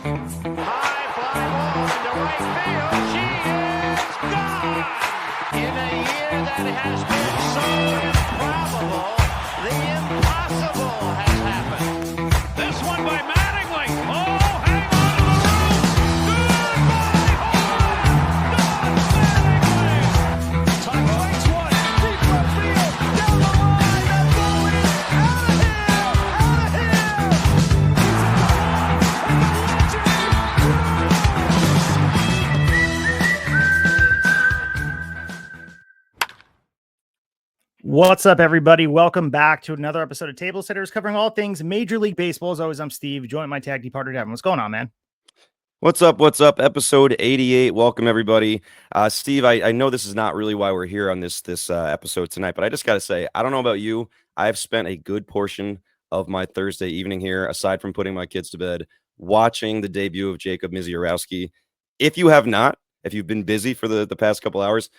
High fly ball into right field. She is gone. In a year that has been so improbable, the impossible has happened. This one by Mattingly. Oh, hang on to the roof. Goodbye, home run. Don Mattingly. Tucker waits one. Deep left field. Down the line. That ball is out of here. Out of here. What's up, everybody? Welcome back to another episode of TableSetters, covering all things Major League Baseball. As always, I'm Steve, joined by my tag team partner, Devin. What's going on, man? What's up? What's up? Episode 88. Welcome, everybody. Steve, I know this is not really why we're here on this episode tonight, but I just got to say, I don't know about you. I've spent a good portion of my Thursday evening here, aside from putting my kids to bed, watching the debut of Jacob Misiorowski. If you have not, if you've been busy for the past couple hours,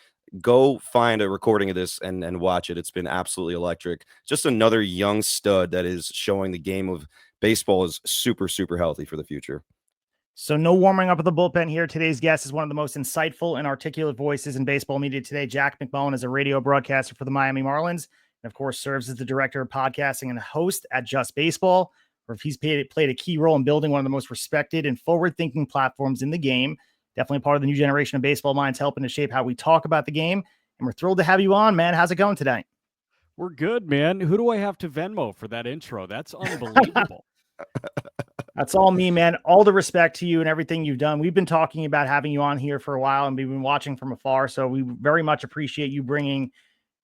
go find a recording of this and watch it. It's been absolutely electric. Just another young stud that is showing the game of baseball is super, super healthy for the future. So no warming up of the bullpen here. Today's guest is one of the most insightful and articulate voices in baseball media today. Jack McMullen is a radio broadcaster for the Miami Marlins, and of course serves as the director of podcasting and host at Just Baseball, where he's played a key role in building one of the most respected and forward-thinking platforms in the game. Definitely part of the new generation of baseball minds, helping to shape how we talk about the game. And we're thrilled to have you on, man. How's it going today? We're good, man. Who do I have to Venmo for that intro? That's unbelievable. That's all me, man. All the respect to you and everything you've done. We've been talking about having you on here for a while, and we've been watching from afar. So we very much appreciate you bringing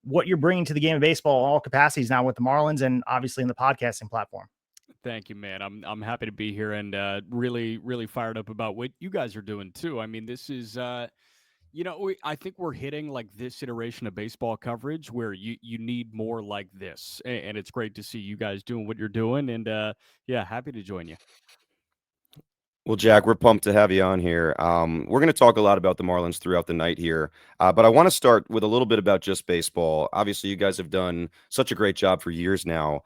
what you're bringing to the game of baseball, all capacities now with the Marlins and obviously in the podcasting platform. Thank you, man. I'm happy to be here and really fired up about what you guys are doing too. I mean, this is I think we're hitting like this iteration of baseball coverage where you need more like this, and it's great to see you guys doing what you're doing. And yeah, happy to join you. Well, Jack, we're pumped to have you on here. We're going to talk a lot about the Marlins throughout the night here, but I want to start with a little bit about Just Baseball. Obviously, you guys have done such a great job for years now.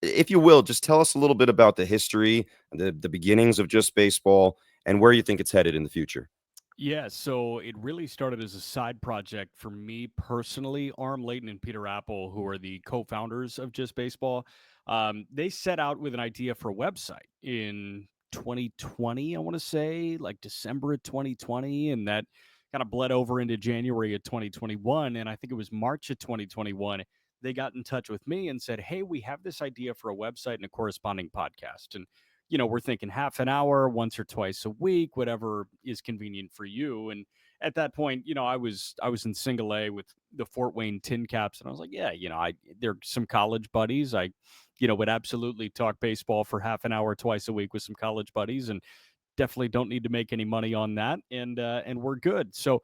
If you will, just tell us a little bit about the history, the beginnings of Just Baseball, and where you think it's headed in the future. Yeah, so it really started as a side project for me personally. Arm Layton and Peter Apple, who are the co-founders of Just Baseball, they set out with an idea for a website in 2020, I want to say, like December of 2020, and that kind of bled over into January of 2021. And I think it was March of 2021, they got in touch with me and said, hey, we have this idea for a website and a corresponding podcast. And we're thinking half an hour, once or twice a week, whatever is convenient for you. And at that point, I was in single A with the Fort Wayne Tin Caps, and I was like, yeah, they're some college buddies. I, would absolutely talk baseball for half an hour twice a week with some college buddies, and definitely don't need to make any money on that. And we're good. So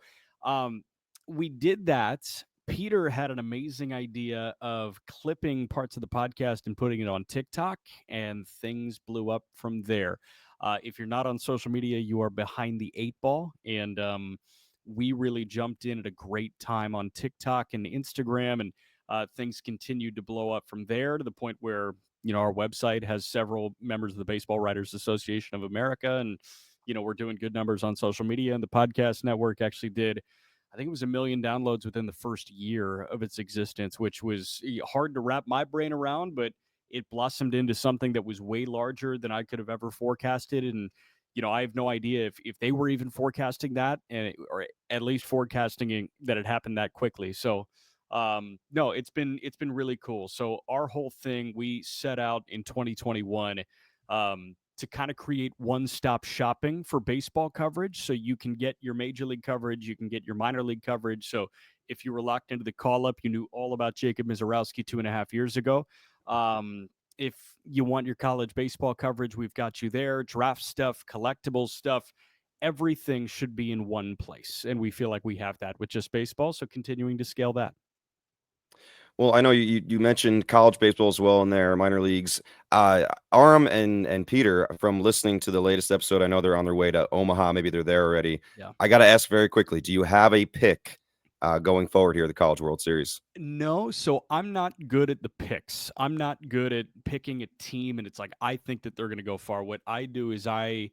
we did that. Peter had an amazing idea of clipping parts of the podcast and putting it on TikTok, and things blew up from there. If you're not on social media, you are behind the eight ball. And we really jumped in at a great time on TikTok and Instagram, and things continued to blow up from there to the point where, our website has several members of the Baseball Writers Association of America. And, we're doing good numbers on social media, and the podcast network actually did, I think it was 1 million downloads within the first year of its existence, which was hard to wrap my brain around, but it blossomed into something that was way larger than I could have ever forecasted. And, I have no idea if they were even forecasting that, or at least forecasting that it happened that quickly. So, no, it's been really cool. So our whole thing, we set out in 2021, to kind of create one-stop shopping for baseball coverage. So you can get your major league coverage, you can get your minor league coverage. So if you were locked into the call-up, you knew all about Jacob Misiorowski 2.5 years ago. If you want your college baseball coverage, we've got you there. Draft stuff, collectibles stuff, everything should be in one place. And we feel like we have that with Just Baseball. So continuing to scale that. Well, I know you mentioned college baseball as well in there, minor leagues. Aram and Peter, from listening to the latest episode, I know they're on their way to Omaha. Maybe they're there already. Yeah. I got to ask very quickly, do you have a pick going forward here at the College World Series? No, so I'm not good at the picks. I'm not good at picking a team, and it's like I think that they're going to go far. What I do is I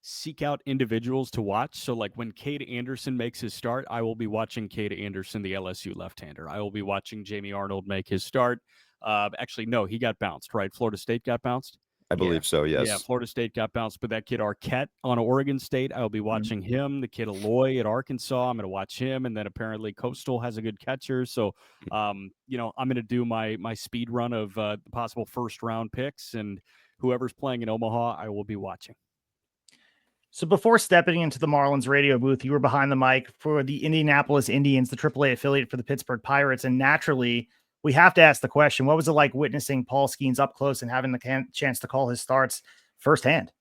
seek out individuals to watch. So like when Cade Anderson makes his start, I will be watching Cade Anderson, the LSU left-hander. I will be watching Jamie Arnold make his start. Actually, no, he got bounced, right? Florida State got bounced. I believe so. Yeah, Yes. Florida State got bounced, but that kid Arquette on Oregon State, I will be watching him. The kid Aloy at Arkansas, I'm going to watch him. And then apparently Coastal has a good catcher. So, I'm going to do my speed run of the possible first round picks, and whoever's playing in Omaha, I will be watching. So before stepping into the Marlins radio booth, you were behind the mic for the Indianapolis Indians, the AAA affiliate for the Pittsburgh Pirates. And naturally, we have to ask the question, what was it like witnessing Paul Skenes up close and having the chance to call his starts firsthand?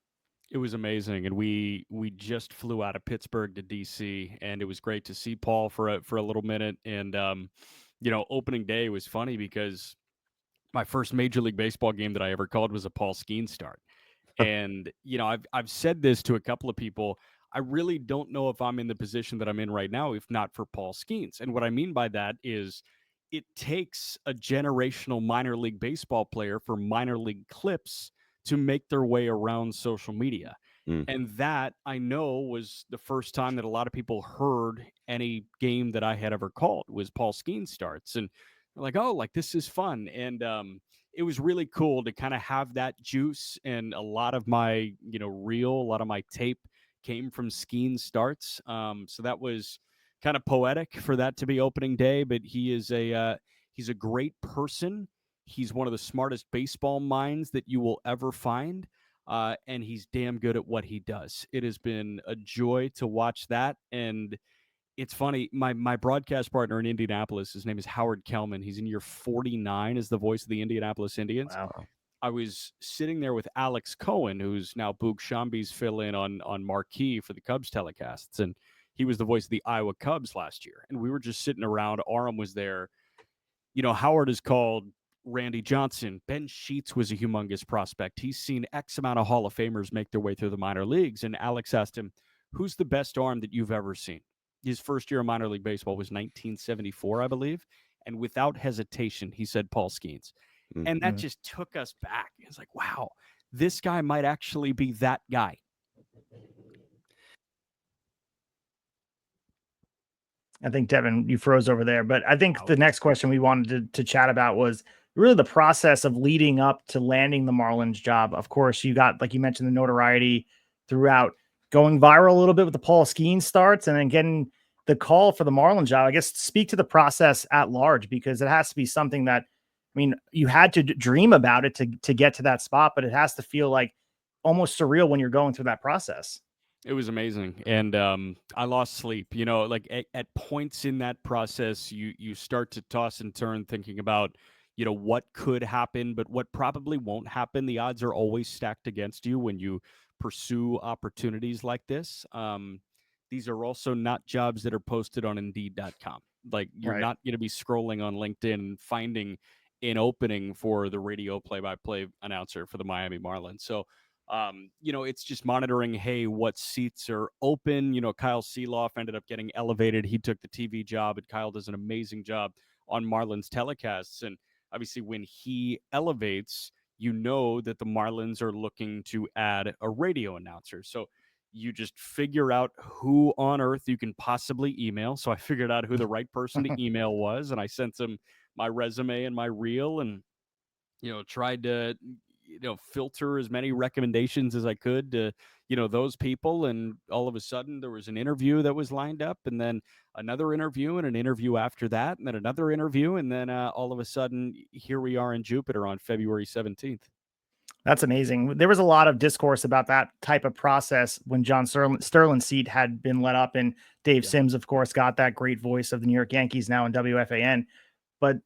It was amazing, and we just flew out of Pittsburgh to DC, and it was great to see Paul for a little minute. And opening day was funny because my first Major League Baseball game that I ever called was a Paul Skenes start. And I've said this to a couple of people. I really don't know if I'm in the position that I'm in right now if not for Paul Skenes. And what I mean by that is it takes a generational minor league baseball player for minor league clips to make their way around social media. And that, I know, was the first time that a lot of people heard any game that I had ever called was Paul Skenes starts. And they're like, oh, like this is fun. And it was really cool to kind of have that juice. And a lot of my, a lot of my tape came from Skenes starts. So that was kind of poetic for that to be opening day. But he's a great person. He's one of the smartest baseball minds that you will ever find. And he's damn good at what he does. It has been a joy to watch that. And it's funny, my broadcast partner in Indianapolis, his name is Howard Kelman. He's in year 49 as the voice of the Indianapolis Indians. Wow. I was sitting there with Alex Cohen, who's now Boog Shambi's fill-in on Marquee for the Cubs telecasts. And he was the voice of the Iowa Cubs last year. And we were just sitting around. Aram was there. Howard is called Randy Johnson. Ben Sheets was a humongous prospect. He's seen X amount of Hall of Famers make their way through the minor leagues. And Alex asked him, who's the best arm that you've ever seen? His first year of minor league baseball was 1974, I believe. And without hesitation, he said Paul Skenes. And that just took us back. It's like, wow, this guy might actually be that guy. I think, Devin, you froze over there. But I think the next question we wanted to chat about was really the process of leading up to landing the Marlins job. Of course, you got, like you mentioned, the notoriety throughout, going viral a little bit with the Paul Skenes starts, and then getting the call for the Marlins job. I guess speak to the process at large, because it has to be something that, I mean, you had to dream about it to get to that spot, but it has to feel like almost surreal when you're going through that process. It was amazing. And I lost sleep. Like at points in that process, you start to toss and turn thinking about, what could happen, but what probably won't happen. The odds are always stacked against you when you pursue opportunities like this. These are also not jobs that are posted on Indeed.com. Like you're not going to be scrolling on LinkedIn and finding an opening for the radio play-by-play announcer for the Miami Marlins. So, it's just monitoring, hey, what seats are open. Kyle Seeloff ended up getting elevated. He took the TV job, and Kyle does an amazing job on Marlins telecasts. And obviously when he elevates, that the Marlins are looking to add a radio announcer. So you just figure out who on earth you can possibly email. So I figured out who the right person to email was, and I sent him my resume and my reel, and tried to filter as many recommendations as I could to those people. And all of a sudden there was an interview that was lined up, and then another interview, and an interview after that, and then another interview, and then all of a sudden here we are in Jupiter on February 17th. That's amazing. There was a lot of discourse about that type of process when John Sterling's seat had been let up, and Dave Sims, of course, got that great voice of the New York Yankees now in WFAN. But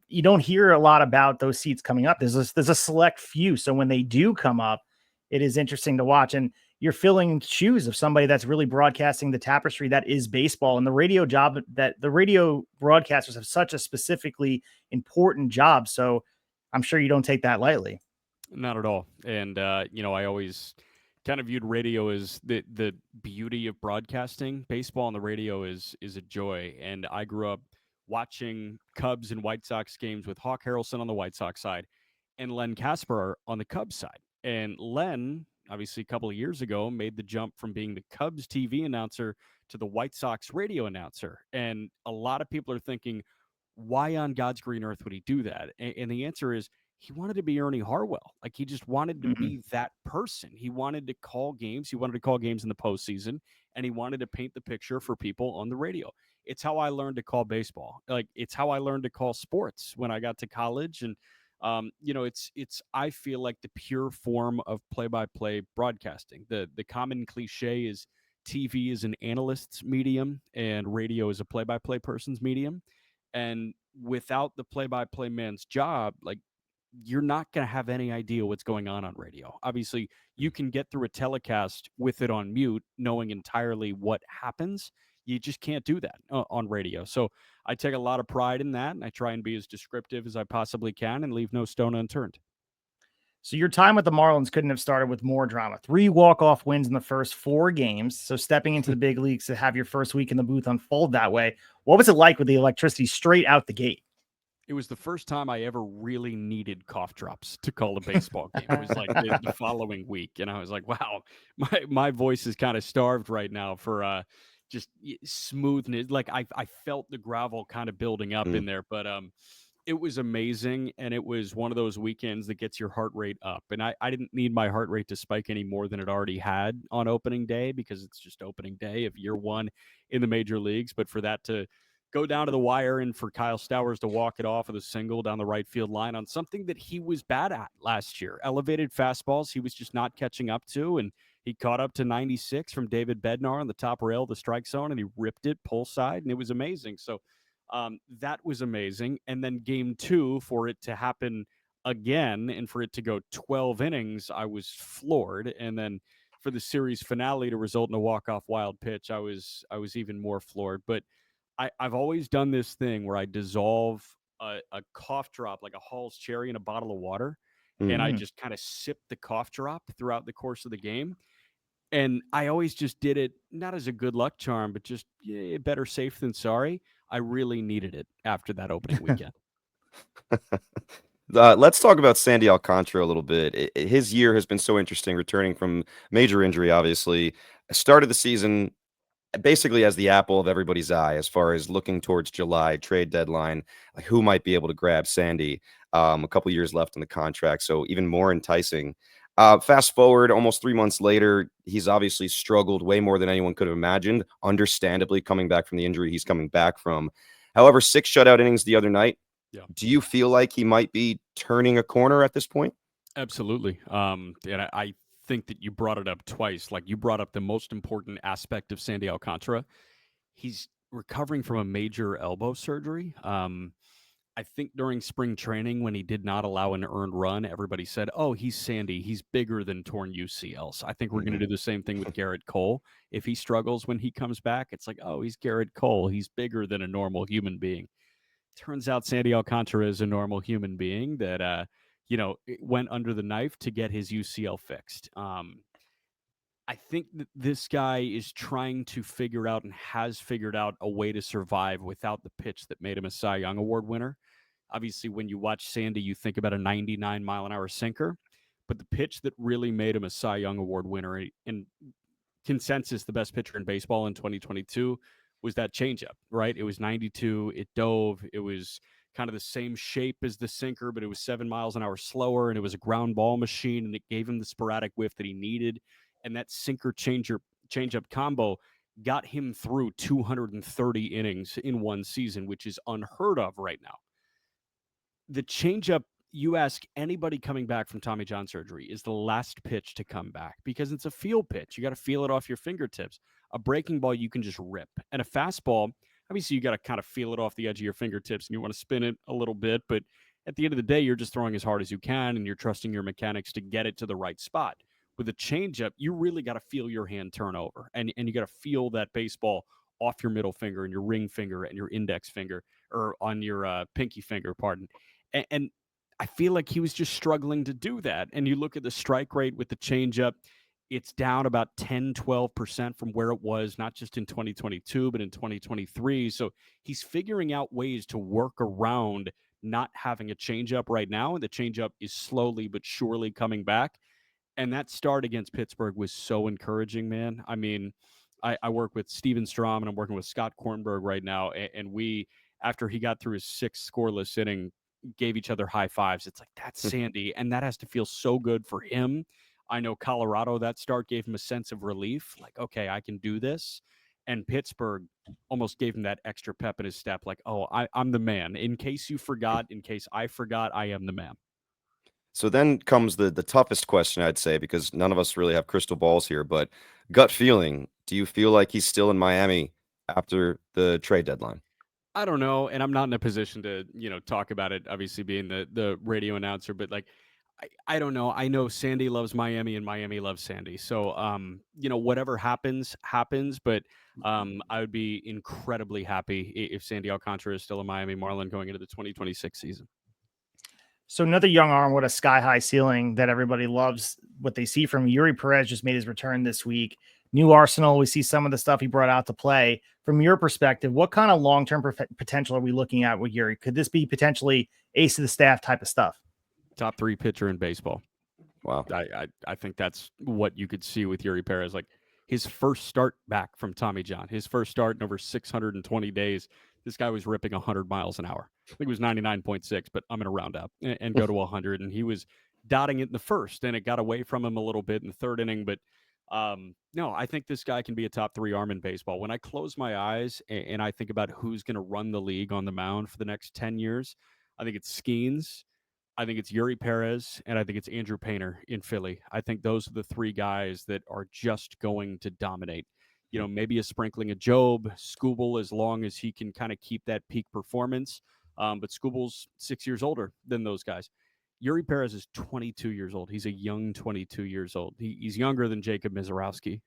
you don't hear a lot about those seats coming up. There's a select few. So when they do come up, it is interesting to watch. And you're filling shoes of somebody that's really broadcasting the tapestry that is baseball, and the radio job that the radio broadcasters have such a specifically important job. So I'm sure you don't take that lightly. Not at all. And, I always kind of viewed radio as the beauty of broadcasting. Baseball on the radio is a joy. And I grew up watching Cubs and White Sox games with Hawk Harrelson on the White Sox side and Len Kasper on the Cubs side. And Len obviously a couple of years ago, made the jump from being the Cubs TV announcer to the White Sox radio announcer. And a lot of people are thinking, why on God's green earth would he do that? And the answer is he wanted to be Ernie Harwell. Like, he just wanted to be that person. He wanted to call games. He wanted to call games in the postseason, and he wanted to paint the picture for people on the radio. It's how I learned to call baseball. Like, it's how I learned to call sports when I got to college. And it's I feel like the pure form of play-by-play broadcasting. The common cliche is TV is an analyst's medium and radio is a play-by-play person's medium. And without the play-by-play man's job, like, you're not going to have any idea what's going on radio. Obviously, you can get through a telecast with it on mute, knowing entirely what happens. You just can't do that on radio. So I take a lot of pride in that, and I try and be as descriptive as I possibly can and leave no stone unturned. So your time with the Marlins couldn't have started with more drama. 3 walk-off wins in the first 4 games. So stepping into the big leagues to have your first week in the booth unfold that way, what was it like with the electricity straight out the gate? It was the first time I ever really needed cough drops to call a baseball game. It was like the following week, and I was like, wow, my voice is kind of starved right now for just smoothness. Like, I felt the gravel kind of building up in there, but it was amazing, and it was one of those weekends that gets your heart rate up. And I didn't need my heart rate to spike any more than it already had on opening day, because it's just opening day of year 1 in the major leagues. But for that to go down to the wire and for Kyle Stowers to walk it off with a single down the right field line on something that he was bad at last year, elevated fastballs, he was just not catching up to. And he caught up to 96 from David Bednar on the top rail of the strike zone, and he ripped it pull side, and it was amazing. So that was amazing. And then game 2, for it to happen again and for it to go 12 innings, I was floored. And then for the series finale to result in a walk-off wild pitch, I was even more floored. But I've always done this thing where I dissolve a cough drop, like a Hall's cherry, in a bottle of water, and I just kind of sip the cough drop throughout the course of the game. And I always just did it not as a good luck charm, but just better safe than sorry. I really needed it after that opening weekend. Let's talk about Sandy Alcantara a little bit. His year has been so interesting, returning from major injury, obviously. Started the season basically as the apple of everybody's eye as far as looking towards July trade deadline, like who might be able to grab Sandy. A couple years left in the contract, so even more enticing. Fast forward almost 3 months later, he's obviously struggled way more than anyone could have imagined, understandably coming back from the injury he's coming back from. However, 6 shutout innings the other night. Yeah. Do you feel like he might be turning a corner at this point? Absolutely. And I think that you brought it up twice. Like, you brought up the most important aspect of Sandy Alcantara. He's recovering from a major elbow surgery. I think during spring training, when he did not allow an earned run, everybody said, oh, he's Sandy. He's bigger than torn UCLs. I think we're going to do the same thing with Garrett Cole. If he struggles when he comes back, it's like, oh, he's Garrett Cole. He's bigger than a normal human being. Turns out Sandy Alcantara is a normal human being that, it went under the knife to get his UCL fixed. I think that this guy is trying to figure out and has figured out a way to survive without the pitch that made him a Cy Young Award winner. Obviously, when you watch Sandy, you think about a 99-mile-an-hour sinker, but the pitch that really made him a Cy Young Award winner and consensus the best pitcher in baseball in 2022 was that changeup, right? It was 92. It dove. It was kind of the same shape as the sinker, but it was 7 miles an hour slower, and it was a ground ball machine, and it gave him the sporadic whiff that he needed. And that sinker changeup combo got him through 230 innings in one season, which is unheard of right now. The changeup, you ask anybody coming back from Tommy John surgery, is the last pitch to come back because it's a feel pitch. You got to feel it off your fingertips. A breaking ball, you can just rip. And a fastball, obviously, you got to kind of feel it off the edge of your fingertips and you want to spin it a little bit. But at the end of the day, you're just throwing as hard as you can and you're trusting your mechanics to get it to the right spot. With a changeup, you really got to feel your hand turn over, and you got to feel that baseball off your middle finger and your ring finger and your index finger, or on your pinky finger, pardon. And I feel like he was just struggling to do that. And you look at the strike rate with the changeup, it's down about 10, 12% from where it was, not just in 2022, but in 2023. So he's figuring out ways to work around not having a changeup right now, and the changeup is slowly but surely coming back. And that start against Pittsburgh was so encouraging, man. I mean, I work with Steven Strom and I'm working with Scott Kornberg right now. And we, after he got through his 6th scoreless inning, gave each other high fives. It's like, that's Sandy. And that has to feel so good for him. I know Colorado, that start gave him a sense of relief. Like, okay, I can do this. And Pittsburgh almost gave him that extra pep in his step. Like, oh, I'm the man. In case you forgot, in case I forgot, I am the man. So then comes the toughest question, I'd say, because none of us really have crystal balls here, but gut feeling, do you feel like he's still in Miami after the trade deadline? I don't know, and I'm not in a position to, talk about it, obviously being the radio announcer, but like I don't know. I know Sandy loves Miami and Miami loves Sandy. So whatever happens, happens, but I would be incredibly happy if Sandy Alcantara is still a Miami Marlin going into the 2026 season. So another young arm with a sky-high ceiling that everybody loves what they see from Yuri Perez just made his return this week. New Arsenal, we see some of the stuff he brought out to play. From your perspective, what kind of long-term potential are we looking at with Yuri? Could this be potentially ace of the staff type of stuff? Top 3 pitcher in baseball. Wow. I think that's what you could see with Yuri Perez. Like his first start back from Tommy John, his first start in over 620 days, this guy was ripping 100 miles an hour. I think it was 99.6, but I'm going to round up and go to 100. And he was dotting it in the first, and it got away from him a little bit in the 3rd inning. But no, I think this guy can be a top 3 arm in baseball. When I close my eyes and I think about who's going to run the league on the mound for the next 10 years, I think it's Skenes, I think it's Yuri Perez, and I think it's Andrew Painter in Philly. I think those are the 3 guys that are just going to dominate. Maybe a sprinkling of Job, Skubal, as long as he can kind of keep that peak performance. But Skubal's 6 years older than those guys. Yuri Perez is 22 years old. He's a young 22 years old. He's younger than Jacob Mizorowski.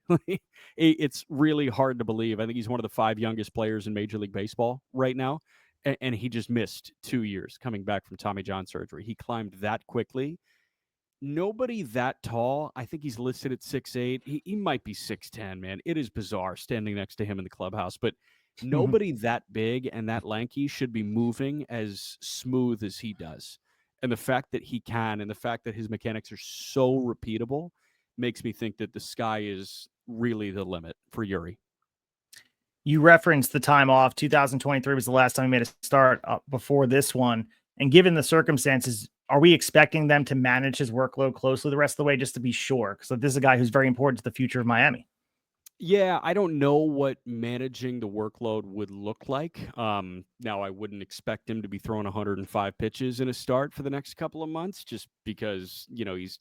It's really hard to believe. I think he's one of the 5 youngest players in Major League Baseball right now. And he just missed 2 years coming back from Tommy John surgery. He climbed that quickly. Nobody that tall. I think he's listed at 6'8". He might be 6'10", man. It is bizarre standing next to him in the clubhouse, but nobody that big and that lanky should be moving as smooth as he does. And the fact that he can, and the fact that his mechanics are so repeatable, makes me think that the sky is really the limit for Yuri. You referenced the time off. 2023 was the last time he made a start before this one. And given the circumstances, are we expecting them to manage his workload closely the rest of the way just to be sure? Because this is a guy who's very important to the future of Miami. Yeah, I don't know what managing the workload would look like. Now, I wouldn't expect him to be throwing 105 pitches in a start for the next couple of months, just because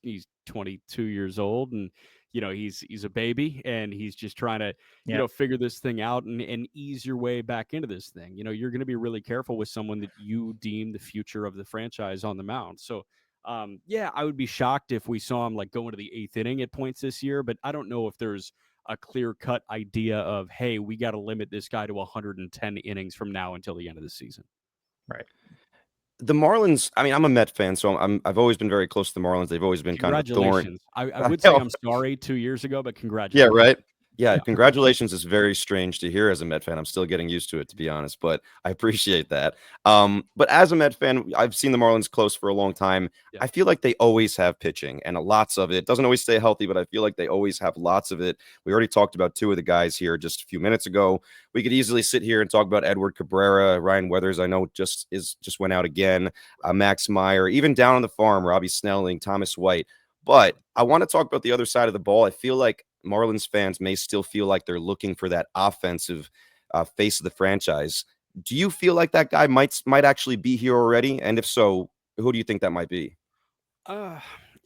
he's 22 years old and he's a baby and he's just trying to figure this thing out and ease your way back into this thing. You're going to be really careful with someone that you deem the future of the franchise on the mound. So, I would be shocked if we saw him like go into the 8th inning at points this year, but I don't know if there's a clear-cut idea of, hey, we got to limit this guy to 110 innings from now until the end of the season. Right. The Marlins, I mean, I'm a Met fan, so I've always been very close to the Marlins. They've always been kind of a thorn. Congratulations. I would say I'm sorry 2 years ago, but Yeah, congratulations. right. Yeah, congratulations is very strange to hear as a Met fan. I'm still getting used to it, to be honest, but I appreciate that. But as a Met fan, I've seen the Marlins close for a long time. Yeah. I feel like they always have pitching and lots of it. Doesn't always stay healthy, but I feel like they always have lots of it. We already talked about 2 of the guys here just a few minutes ago. We could easily sit here and talk about Edward Cabrera, Ryan Weathers. I know just went out again. Max Meyer, even down on the farm, Robbie Snelling, Thomas White. But I want to talk about the other side of the ball. I feel like Marlins fans may still feel like they're looking for that offensive face of the franchise. Do you feel like that guy might actually be here already? And if so, who do you think that might be?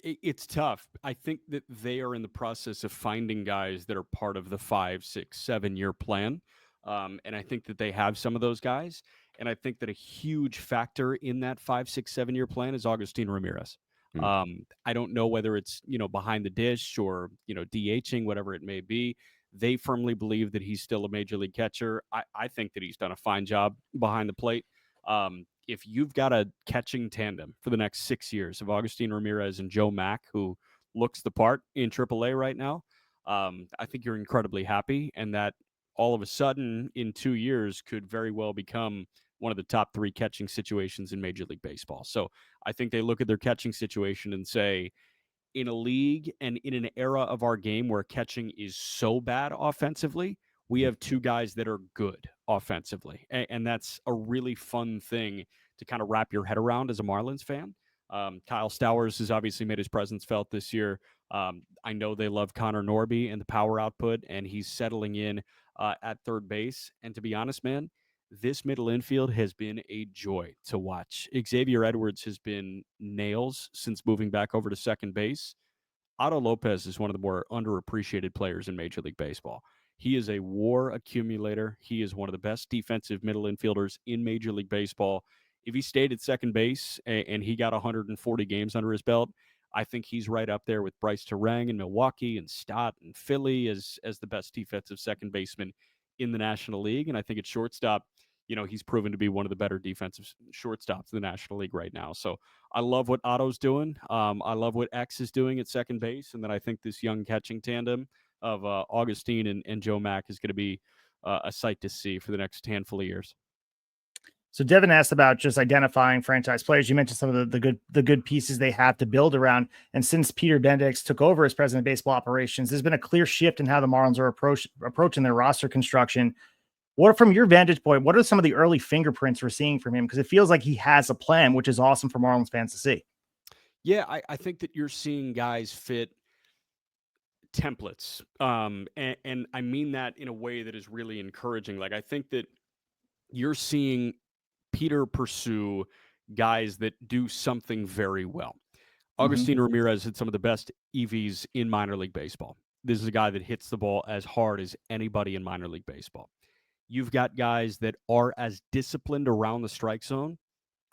It's tough. I think that they are in the process of finding guys that are part of the 5, 6, 7-year plan. And I think that they have some of those guys. And I think that a huge factor in that 5, 6, 7-year plan is Agustin Ramirez. I don't know whether it's, behind the dish or, DHing, whatever it may be. They firmly believe that he's still a major league catcher. I think that he's done a fine job behind the plate. If you've got a catching tandem for the next 6 years of Agustin Ramirez and Joe Mack, who looks the part in AAA right now, I think you're incredibly happy. And that all of a sudden in 2 years could very well become one of the top 3 catching situations in Major League Baseball. So I think they look at their catching situation and say, in a league and in an era of our game where catching is so bad offensively, we have two guys that are good offensively. And that's a really fun thing to kind of wrap your head around as a Marlins fan. Kyle Stowers has obviously made his presence felt this year. I know they love Connor Norby and the power output, and he's settling in at third base. And to be honest, man, this middle infield has been a joy to watch. Xavier Edwards has been nails since moving back over to second base. Otto Lopez is one of the more underappreciated players in Major League Baseball. He is a WAR accumulator. He is one of the best defensive middle infielders in Major League Baseball. If he stayed at second base and he got 140 games under his belt, I think he's right up there with Bryce Terang in Milwaukee and Stott and Philly as the best defensive second baseman in the National League. And I think at shortstop, he's proven to be one of the better defensive shortstops in the National League right now. So I love what Otto's doing. I love what X is doing at second base. And then I think this young catching tandem of Augustine and Joe Mack is going to be a sight to see for the next handful of years. So Devin asked about just identifying franchise players. You mentioned some of the good pieces they have to build around. And since Peter Bendix took over as president of baseball operations, there's been a clear shift in how the Marlins are approaching their roster construction. What, from your vantage point, what are some of the early fingerprints we're seeing from him? Because it feels like he has a plan, which is awesome for Marlins fans to see. Yeah, I think that you're seeing guys fit templates. And I mean that in a way that is really encouraging. Like, I think that you're seeing Peter pursue guys that do something very well. Augustine Ramirez had some of the best EVs in minor league baseball. This is a guy that hits the ball as hard as anybody in minor league baseball. You've got guys that are as disciplined around the strike zone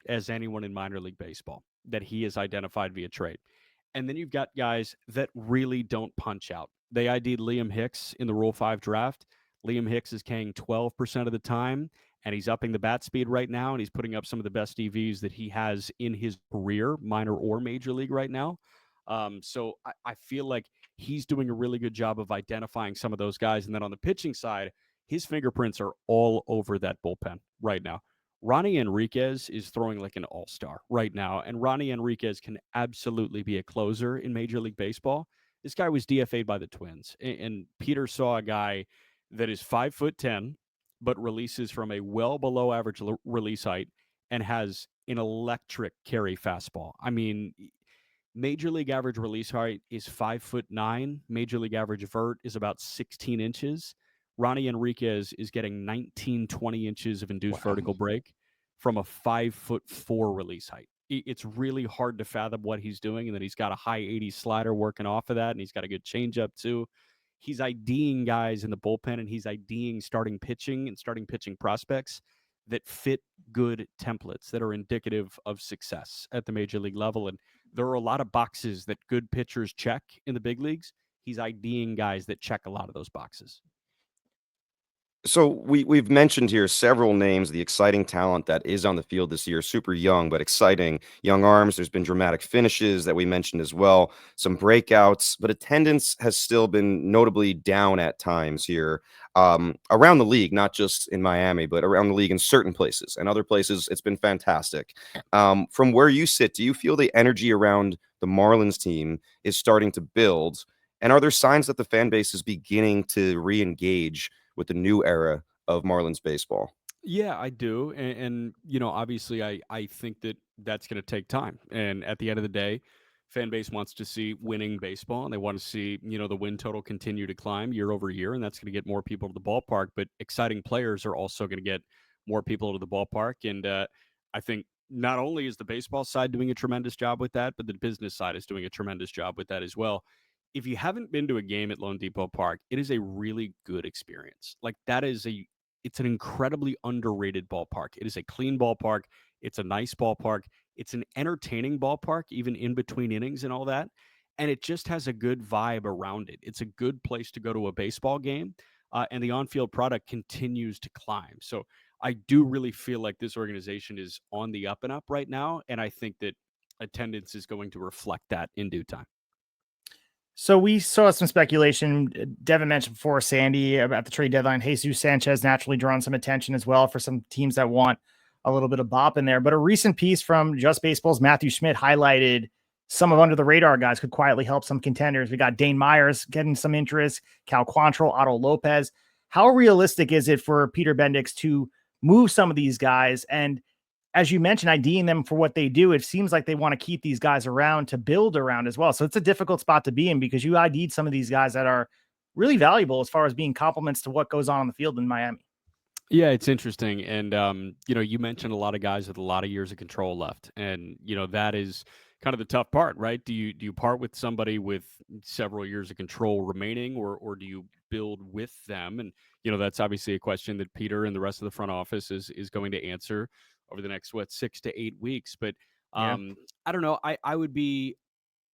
as anyone in minor league baseball that he has identified via trade. And then you've got guys that really don't punch out. They ID'd Liam Hicks in the Rule 5 draft. Liam Hicks is K'ing 12% of the time, and he's upping the bat speed right now, and he's putting up some of the best EVs that he has in his career, minor or major league right now. So I feel like he's doing a really good job of identifying some of those guys. And then on the pitching side, his fingerprints are all over that bullpen right now. Ronnie Enriquez is throwing like an all-star right now, and Ronnie Enriquez can absolutely be a closer in Major League Baseball. This guy was DFA'd by the Twins, and Peter saw a guy that is 5'10", but releases from a well below average release height and has an electric carry fastball. I mean, Major League average release height is 5'9". Major League average vert is about 16 inches. Ronnie Enriquez is getting 19, 20 inches of induced vertical break from a 5'4" release height. It's really hard to fathom what he's doing, and then he's got a high 80 slider working off of that, and he's got a good changeup too. He's IDing guys in the bullpen, and he's IDing starting pitching prospects that fit good templates that are indicative of success at the major league level. And there are a lot of boxes that good pitchers check in the big leagues. He's IDing guys that check a lot of those boxes. So we've mentioned here several names, the exciting talent that is on the field this year, super young, but exciting young arms. There's been dramatic finishes that we mentioned as well, some breakouts, but attendance has still been notably down at times here around the league, not just in Miami, but around the league in certain places. And other places, it's been fantastic. From where you sit, do you feel the energy around the Marlins team is starting to build? And are there signs that the fan base is beginning to re-engage with the new era of Marlins baseball? Yeah, I do. And obviously I think that that's going to take time. And at the end of the day, fan base wants to see winning baseball, and they want to see, the win total continue to climb year over year. And that's going to get more people to the ballpark, but exciting players are also going to get more people to the ballpark. And I think not only is the baseball side doing a tremendous job with that, but the business side is doing a tremendous job with that as well. If you haven't been to a game at Lone Depot Park, it is a really good experience. Like, it's an incredibly underrated ballpark. It is a clean ballpark. It's a nice ballpark. It's an entertaining ballpark, even in between innings and all that. And it just has a good vibe around it. It's a good place to go to a baseball game. And the on-field product continues to climb. So I do really feel like this organization is on the up and up right now. And I think that attendance is going to reflect that in due time. So we saw some speculation. Devin mentioned before, Sandy, about the trade deadline. Jesus Sanchez naturally drawn some attention as well for some teams that want a little bit of bop in there. But a recent piece from Just Baseball's Matthew Schmidt highlighted some of under the radar guys could quietly help some contenders. We got Dane Myers getting some interest, Cal Quantrill, Otto Lopez. How realistic is it for Peter Bendix to move some of these guys? And as you mentioned, IDing them for what they do, it seems like they want to keep these guys around to build around as well. So it's a difficult spot to be in because you ID'd some of these guys that are really valuable as far as being complements to what goes on the field in Miami. Yeah, it's interesting. And, you mentioned a lot of guys with a lot of years of control left. And, that is kind of the tough part, right? Do you part with somebody with several years of control remaining, or do you build with them? And, that's obviously a question that Peter and the rest of the front office is going to answer over the next, 6 to 8 weeks. But Yeah. I don't know. I would be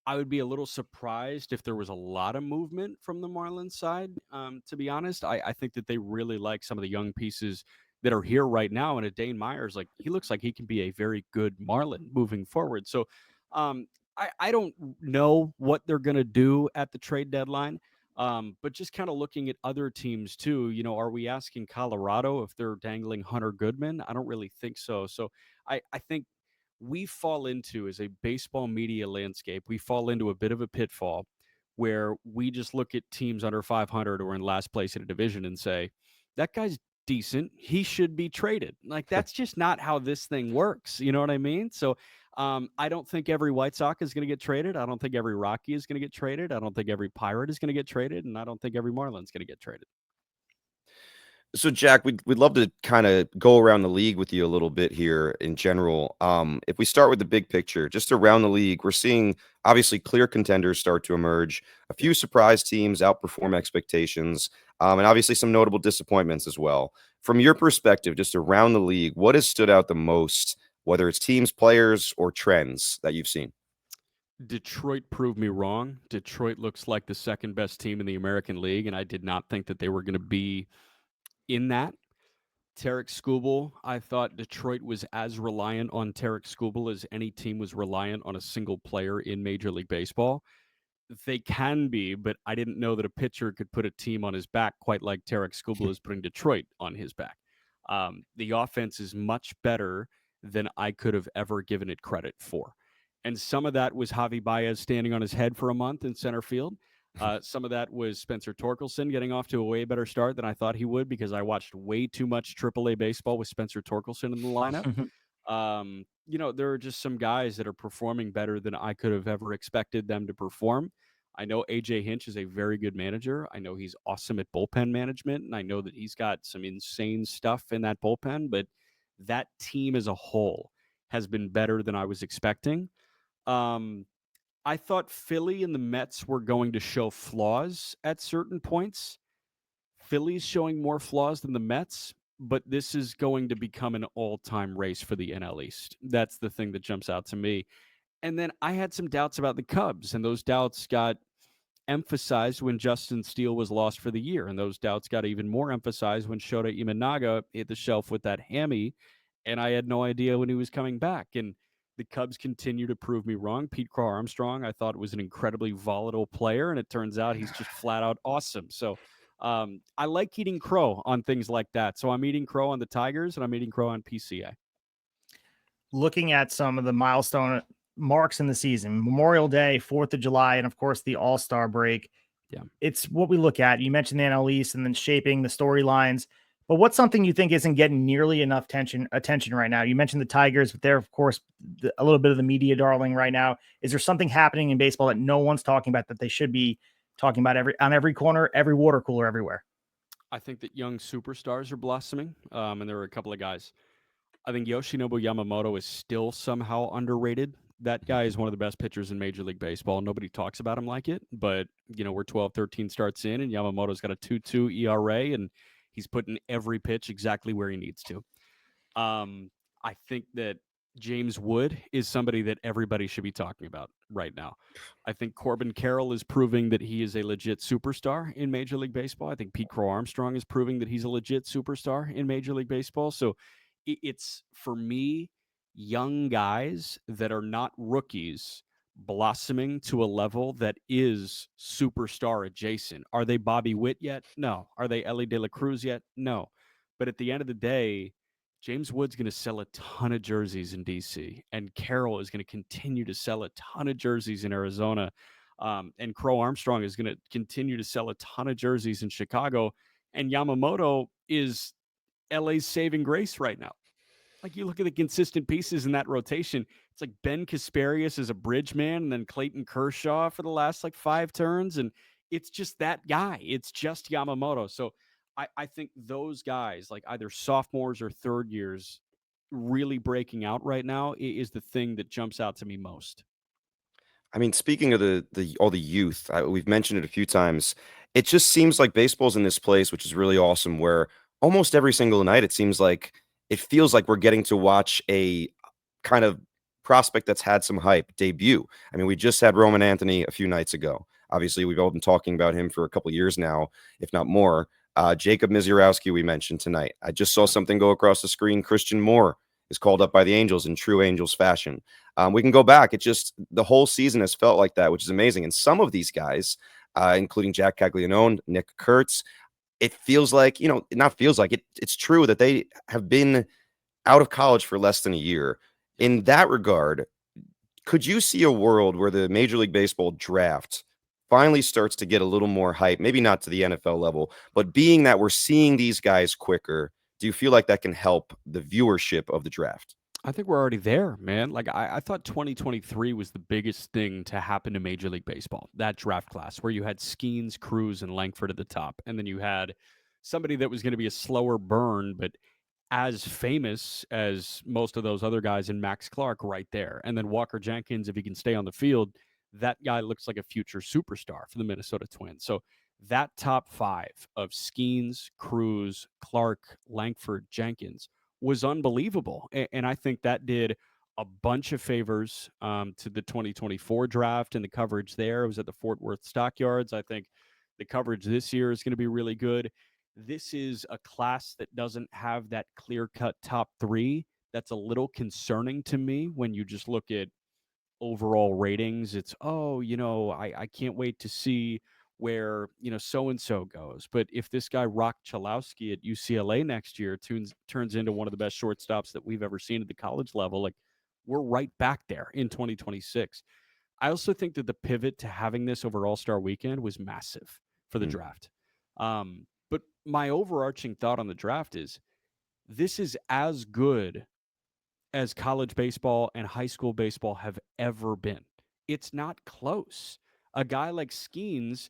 a little surprised if there was a lot of movement from the Marlins side. To be honest, I think that they really like some of the young pieces that are here right now. And a Dane Myers, like, he looks like he can be a very good Marlin moving forward. So I don't know what they're going to do at the trade deadline. But just kind of looking at other teams too, are we asking Colorado if they're dangling Hunter Goodman? I don't really think so. So I think we fall into, as a baseball media landscape, we fall into a bit of a pitfall where we just look at teams under 500 or in last place in a division and say, that guy's decent. He should be traded. Like, that's just not how this thing works. You know what I mean? So I don't think every White Sox is going to get traded. I don't think every Rocky is going to get traded. I don't think every Pirate is going to get traded. And I don't think every Marlin's going to get traded. So, Jack, we'd love to kind of go around the league with you a little bit here in general. If we start with the big picture, just around the league, we're seeing obviously clear contenders start to emerge, a few surprise teams outperform expectations, and obviously some notable disappointments as well. From your perspective, just around the league, what has stood out the most, whether it's teams, players, or trends that you've seen? Detroit proved me wrong. Detroit looks like the second best team in the American League, and I did not think that they were going to be in that. Tarek Skubal, I thought Detroit was as reliant on Tarek Skubal as any team was reliant on a single player in Major League Baseball. They can be, but I didn't know that a pitcher could put a team on his back quite like Tarek Skubal is putting Detroit on his back. The offense is much better than I could have ever given it credit for. And some of that was Javi Baez standing on his head for a month in center field. Some of that was Spencer Torkelson getting off to a way better start than I thought he would, because I watched way too much AAA baseball with Spencer Torkelson in the lineup. There are just some guys that are performing better than I could have ever expected them to perform. I know AJ Hinch is a very good manager. I know he's awesome at bullpen management, and I know that he's got some insane stuff in that bullpen, but that team as a whole has been better than I was expecting. I thought Philly and the Mets were going to show flaws at certain points. Philly's showing more flaws than the Mets, but this is going to become an all-time race for the NL East. That's the thing that jumps out to me. And then I had some doubts about the Cubs, and those doubts got emphasized when Justin Steele was lost for the year, and those doubts got even more emphasized when Shota Imanaga hit the shelf with that hammy, and I had no idea when he was coming back. And the Cubs continue to prove me wrong. Pete Crow Armstrong, I thought, was an incredibly volatile player, and it turns out he's just flat out awesome. So I like eating crow on things like that. So I'm eating crow on the Tigers, and I'm eating crow on PCA. Looking at some of the milestone marks in the season, Memorial Day, 4th of July, and of course the All-Star break. Yeah. It's what we look at. You mentioned the NL East and then shaping the storylines, but what's something you think isn't getting nearly enough attention right now? You mentioned the Tigers, but they're, of course, a little bit of the media darling right now. Is there something happening in baseball that no one's talking about that they should be talking about on every corner, every water cooler, everywhere? I think that young superstars are blossoming, and there are a couple of guys. I think Yoshinobu Yamamoto is still somehow underrated. That guy is one of the best pitchers in Major League Baseball. Nobody talks about him like it, but we're 12, 13 starts in, and Yamamoto's got a 2.2 ERA, and he's putting every pitch exactly where he needs to. I think that James Wood is somebody that everybody should be talking about right now. I think Corbin Carroll is proving that he is a legit superstar in Major League Baseball. I think Pete Crow Armstrong is proving that he's a legit superstar in Major League Baseball. So it's, for me, young guys that are not rookies blossoming to a level that is superstar adjacent. Are they Bobby Witt yet? No. Are they Ellie De La Cruz yet? No. But at the end of the day, James Wood's going to sell a ton of jerseys in DC, and Carroll is going to continue to sell a ton of jerseys in Arizona. And Crow Armstrong is going to continue to sell a ton of jerseys in Chicago. And Yamamoto is LA's saving grace right now. Like, you look at the consistent pieces in that rotation, it's like Ben Kasparius is a bridge man, and then Clayton Kershaw for the last like 5 turns. And it's just that guy. It's just Yamamoto. So I think those guys, like either sophomores or third years, really breaking out right now is the thing that jumps out to me most. I mean, speaking of the all the youth, we've mentioned it a few times. It just seems like baseball's in this place, which is really awesome, where almost every single night it seems like it feels like we're getting to watch a kind of prospect that's had some hype debut. I mean, we just had Roman Anthony a few nights ago. Obviously, we've all been talking about him for a couple years now, if not more. Jacob Misiorowski, we mentioned tonight. I just saw something go across the screen. Christian Moore is called up by the Angels in true Angels fashion. We can go back. It just the whole season has felt like that, which is amazing. And some of these guys, including Jack Caglianone, Nick Kurtz, it feels like, not feels like it's true that they have been out of college for less than a year. In that regard, could you see a world where the Major League Baseball draft finally starts to get a little more hype? Maybe not to the NFL level, but being that we're seeing these guys quicker, do you feel like that can help the viewership of the draft? I think we're already there, man. Like, I thought 2023 was the biggest thing to happen to Major League Baseball, that draft class, where you had Skenes, Cruz, and Langford at the top. And then you had somebody that was going to be a slower burn, but as famous as most of those other guys in Max Clark right there. And then Walker Jenkins, if he can stay on the field, that guy looks like a future superstar for the Minnesota Twins. So that top 5 of Skenes, Cruz, Clark, Langford, Jenkins was unbelievable. And I think that did a bunch of favors to the 2024 draft and the coverage there. It was at the Fort Worth Stockyards. I think the coverage this year is going to be really good. This is a class that doesn't have that clear-cut top 3. That's a little concerning to me when you just look at overall ratings. It's, I can't wait to see where, so-and-so goes. But if this guy, Rock Chalowski at UCLA next year, turns into one of the best shortstops that we've ever seen at the college level, like, we're right back there in 2026. I also think that the pivot to having this over All-Star Weekend was massive for the draft. But my overarching thought on the draft is this is as good as college baseball and high school baseball have ever been. It's not close. A guy like Skenes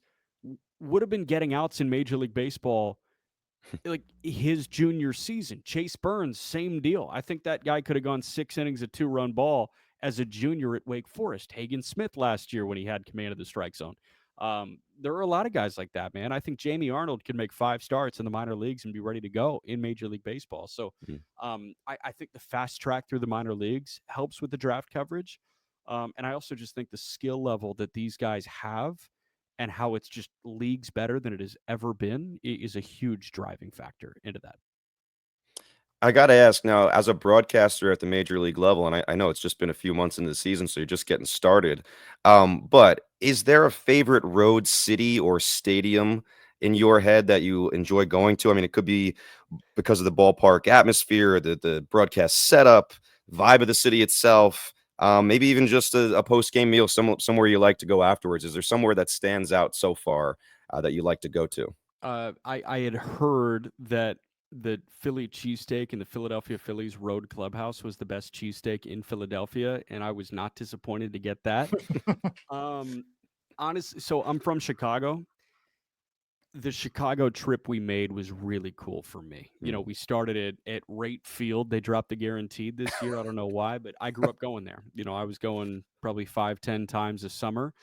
would have been getting outs in Major League Baseball like his junior season. Chase Burns, same deal. I think that guy could have gone 6 innings of 2-run ball as a junior at Wake Forest. Hagen Smith last year when he had command of the strike zone. There are a lot of guys like that, man. I think Jamie Arnold could make 5 starts in the minor leagues and be ready to go in Major League Baseball. So I think the fast track through the minor leagues helps with the draft coverage. And I also just think the skill level that these guys have and how it's just leagues better than it has ever been is a huge driving factor into that. I got to ask now, as a broadcaster at the major league level, and I know it's just been a few months into the season, so you're just getting started. But is there a favorite road city or stadium in your head that you enjoy going to? I mean, it could be because of the ballpark atmosphere, the broadcast setup, vibe of the city itself, maybe even just a post-game meal somewhere you like to go afterwards. Is there somewhere that stands out so far that you like to go to? I had heard that the Philly cheesesteak in the Philadelphia Phillies road clubhouse was the best cheesesteak in Philadelphia, and I was not disappointed to get that. Honestly, so I'm from Chicago. The Chicago trip we made was really cool for me. We started at Rate Field. They dropped the guaranteed this year. I don't know why, but I grew up going there. I was going probably 5-10 times a summer.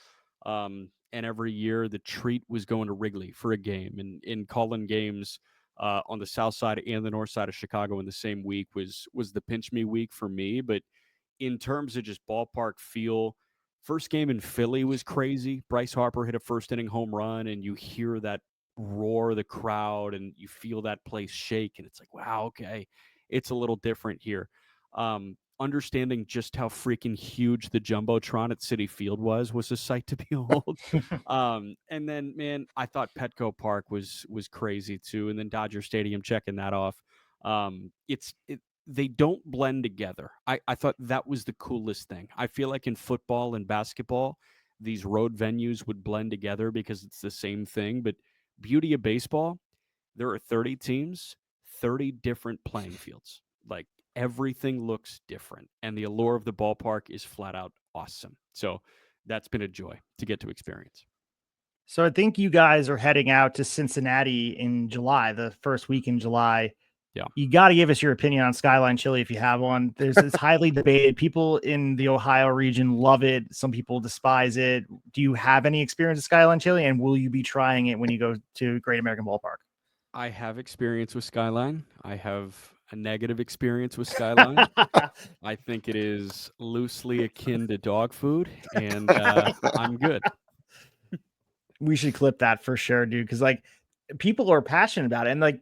And every year the treat was going to Wrigley for a game, and in calling games on the south side and the north side of Chicago in the same week was the pinch me week for me. But in terms of just ballpark feel, first game in Philly was crazy. Bryce Harper hit a first inning home run, and you hear that roar of the crowd and you feel that place shake, and it's like, wow, okay, it's a little different here. Understanding just how freaking huge the Jumbotron at Citi Field was a sight to behold. And then, man, I thought Petco Park was crazy too. And then Dodger Stadium, checking that off. they don't blend together. I thought that was the coolest thing. I feel like in football and basketball, these road venues would blend together because it's the same thing. But beauty of baseball, there are 30 teams, 30 different playing fields. Like everything looks different. And the allure of the ballpark is flat out awesome. So that's been a joy to get to experience. So I think you guys are heading out to Cincinnati in July, the first week in July. Yeah. You got to give us your opinion on Skyline Chili if you have one. It's highly debated. People in the Ohio region love it. Some people despise it. Do you have any experience with Skyline Chili, and will you be trying it when you go to Great American Ballpark? I have experience with Skyline. I have a negative experience with Skyline. I think it is loosely akin to dog food, and I'm good. We should clip that for sure, dude, because like people are passionate about it. And like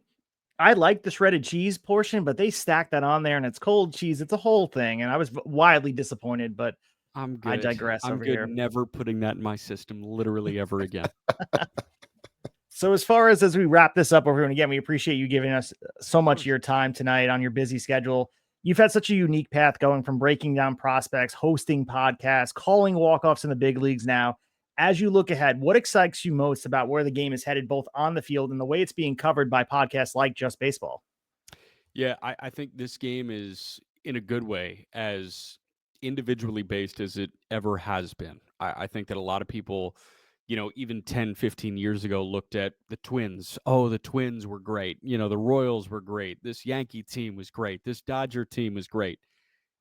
I like the shredded cheese portion, but they stack that on there and it's cold cheese. It's a whole thing. And I was wildly disappointed, but I'm I good. digress I'm over good. here. Never putting that in my system, literally ever again. So as far as we wrap this up over here, and again, we appreciate you giving us so much of your time tonight on your busy schedule. You've had such a unique path going from breaking down prospects, hosting podcasts, calling walk-offs in the big leagues now. As you look ahead, what excites you most about where the game is headed, both on the field and the way it's being covered by podcasts like Just Baseball? Yeah, I think this game is, in a good way, as individually based as it ever has been. I think that a lot of people, even 10, 15 years ago looked at the Twins. Oh, the Twins were great. The Royals were great. This Yankee team was great. This Dodger team was great.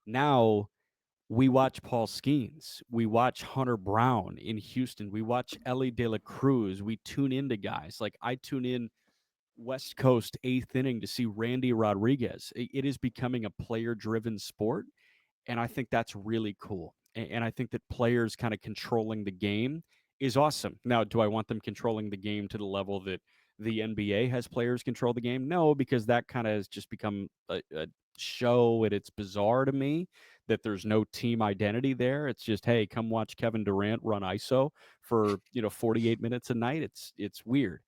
Now we watch Paul Skenes. We watch Hunter Brown in Houston. We watch Ellie De La Cruz. We tune into guys. Like I tune in West Coast eighth inning to see Randy Rodriguez. It is becoming a player driven sport. And I think that's really cool. And I think that players kind of controlling the game is awesome. Now, do I want them controlling the game to the level that the NBA has players control the game? No, because that kind of has just become a show, and it's bizarre to me that there's no team identity there. It's just, hey, come watch Kevin Durant run ISO for 48 minutes a night. It's weird.